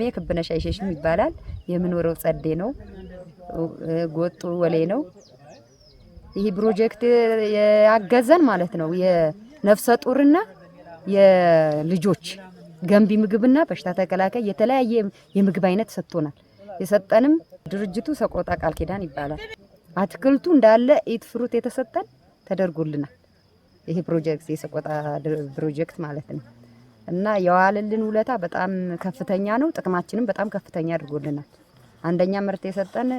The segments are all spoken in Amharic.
ስሜ ክብነሽ አይሸሽም ይባላል። የምኖረው ጸዴ ነው። ጎጡ ወሌ ነው። ይሄ ፕሮጀክት ያገዘን ማለት ነው የነፍሰ ጡርና የልጆች ገንቢ ምግብና በሽታ ተከላካይ የተለያየ የምግብ አይነት ሰጥቶናል። የሰጠንም ድርጅቱ ሰቆጣ ቃል ኪዳን ይባላል። አትክልቱ እንዳለ ኢት ፍሩት የተሰጠን ተደርጎልናል። ይሄ ፕሮጀክት የሰቆጣ ፕሮጀክት ማለት ነው እና የዋለልን ውለታ በጣም ከፍተኛ ነው። ጥቅማችንም በጣም ከፍተኛ አድርጎልናል። አንደኛ ምርት የሰጠን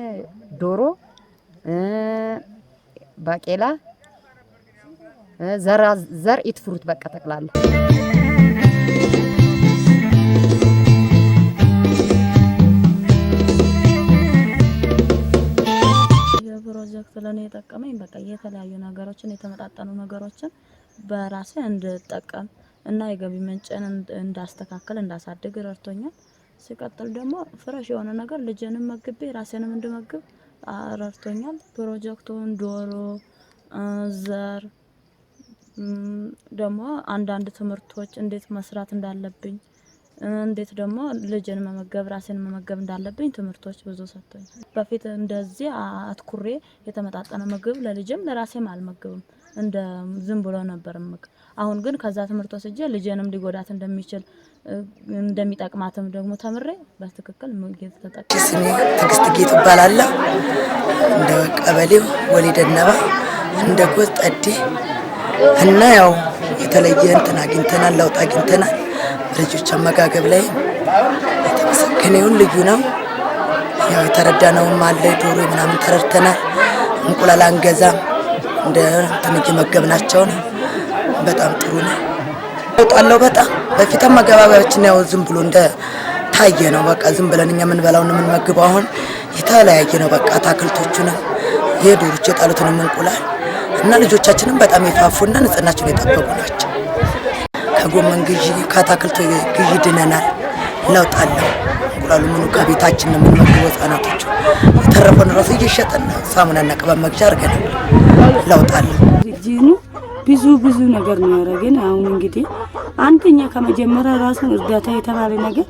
ዶሮ፣ ባቄላ፣ ዘር ኢት ፍሩት በቃ ጠቅላላ ፕሮጀክት ለኔ የጠቀመኝ በቃ የተለያዩ ነገሮችን የተመጣጣኑ ነገሮችን በራሴ እንድጠቀም እና የገቢ ምንጭን እንዳስተካከል እንዳሳድግ ረድቶኛል። ሲቀጥል ደግሞ ፍሬሽ የሆነ ነገር ልጄንም መግቤ ራሴንም እንድመግብ ረድቶኛል። ፕሮጀክቱን ዶሮ፣ ዘር ደግሞ አንዳንድ ትምህርቶች እንዴት መስራት እንዳለብኝ እንዴት ደግሞ ልጄን መመገብ ራሴን መመገብ እንዳለብኝ ትምህርቶች ብዙ ሰጥቶኛል። በፊት እንደዚህ አትኩሬ የተመጣጠነ ምግብ ለልጄም ለራሴም አልመገብም እንደ ዝም ብሎ ነበር ምግብ። አሁን ግን ከዛ ትምህርት ወስጄ ልጄንም ሊጎዳት እንደሚችል እንደሚጠቅማትም ደግሞ ተምሬ በትክክል ምግብ ተጠቅሜ ስሜ ትግስት ጌት ይባላል። እንደ ቀበሌው ወሊደነባ እንደ ጎጥ ጠዴ እና ያው የተለየ እንትን አግኝተናል፣ ለውጥ አግኝተናል። ልጆች አመጋገብ ላይ የተመሰገነውን ልዩ ነው። ያው የተረዳነውም አለ ዶሮ ምናምን ተረድተናል። እንቁላል አንገዛም እንደ እንትን እየመገብናቸው ነው። በጣም ጥሩ ነው። ለውጣለው በጣም በፊት አመጋገባችን ያው ዝም ብሎ እንደ ታየ ነው። በቃ ዝም ብለን እኛ ምን በላው ነው የምንመግበው። አሁን የተለያየ ነው። በቃ አትክልቶቹንም የዶሮች የጣሉትንም እንቁላል እና ልጆቻችንም በጣም የፋፉና ንጽህናቸውን የጠበቁ ናቸው። ከጎመን ግዢ ከአትክልት ግዢ ድነናል። ለውጣለው እንቁላሉ ምኑ ከቤታችን ነው የምንመግበው። ህጻናቶቹ የተረፈውን ራሱ እየሸጠን ሳሙናና ቅባት መግዣ አድርገናል። ለውጣለው ብዙ ነገር ነው ያደረገን። አሁን እንግዲህ አንደኛ ከመጀመሪያ ራሱን እርዳታ የተባለ ነገር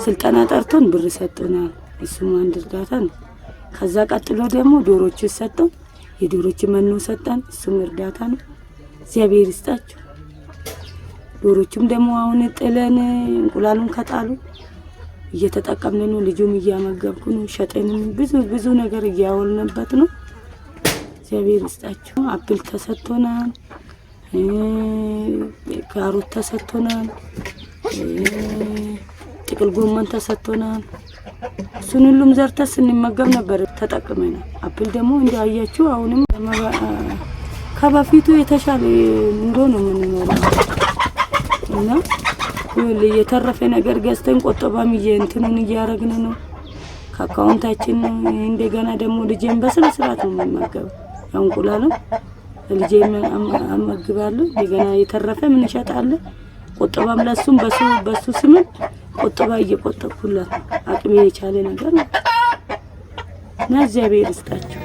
ስልጠና ጠርቶን ብር ሰጥቶናል። እሱም አንድ እርዳታ ነው። ከዛ ቀጥሎ ደግሞ ዶሮች ሰጥተው የዶሮች መኖ ሰጠን። እሱም እርዳታ ነው። እግዚአብሔር ይስጣቸው። ዶሮችም ደግሞ አሁን ጥለን እንቁላሉን ከጣሉ እየተጠቀምን ነው። ልጁም እያመገብኩ ነው። ሸጠንም ብዙ ነገር እያወልንበት ነው። እግዚአብሔር ይስጣቸው። አፕል ተሰጥቶናል፣ ካሮት ተሰጥቶናል፣ ጥቅል ጎመን ተሰጥቶናል። እሱን ሁሉም ዘርተን ስንመገብ ነበር ተጠቅመናል። አፕል ደግሞ እንዳያችሁ አሁንም ከበፊቱ የተሻለ እንደሆነ የምንኖረው እና የተረፈ ነገር ገዝተን ቆጠባም እንትኑን እያረግን ነው ከአካውንታችን። እንደገና ደግሞ ልጄን በስነ ስርዓት ነው የምመገበው። ያው እንቁላሉ ልጄን አመግባለሁ። እንደገና የተረፈ ምን እንሸጣለን። ቆጠባም ለሱም በሱ ስም ቆጠባ እየቆጠብኩላት አቅሜ የቻለ ነገር ነው እና እግዚአብሔር ይስጣቸው።